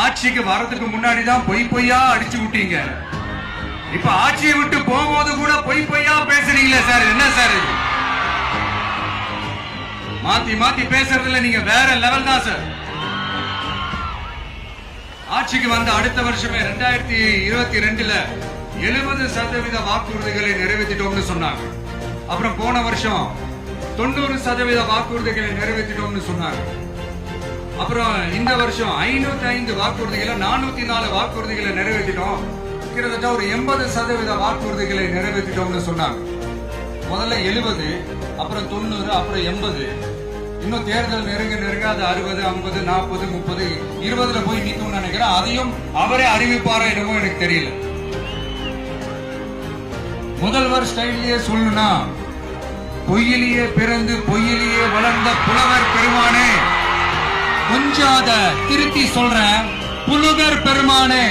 ஆட்சிக்கு வரதுக்கு முன்னாடிதான் பொய் பொய்யா அடிச்சு விட்டீங்க. இப்ப ஆட்சியை விட்டு போகும்போது கூட பொய் பொய்யா பேசுறீங்களே சார், என்ன சார் இது? மாத்தி மாத்தி பேசுறதுல நீங்க வேற லெவல் தான் சார். ஆட்சிக்கு வந்த அடுத்த வருஷமே 2022ல 70% வாக்குறுதிகளை நிறைவேற்றிட்டோம்னு சொன்னாங்க. அப்புறம் போன வருஷம் 90% வாக்குறுதிகளை நிறைவேற்றிட்டோம்னு சொன்னாங்க. அப்புறம் இந்த வருஷம் 505 வாக்குறுதிகளை 404 வாக்குறுதிகளை நிறைவேற்றிட்டோம். கிட்டத்தட்ட ஒரு 80% வாக்குறுதிகளை நிறைவேற்றிட்டோம்னு சொன்னாங்க. முதல்ல 70, அப்புறம் 90, அப்புறம் 80. இன்னும் தேர்தல் நெருங்க நெருங்க அது 60, 50, 40, 30, 20ல போய் நிற்கும் நினைக்கிறேன். அதையும் அவரே அறிவிப்பாரோ என்னமோ எனக்கு தெரியல. முதல்வர் ஸ்டைலியே சொல்லணும்னா, பொய்யிலேயே பிறந்து பொய்யிலேயே வளர்ந்த புலவர் பெருமானே, கொஞ்சம் அத திருத்தி சொல்றேன், புலவர் பெருமானே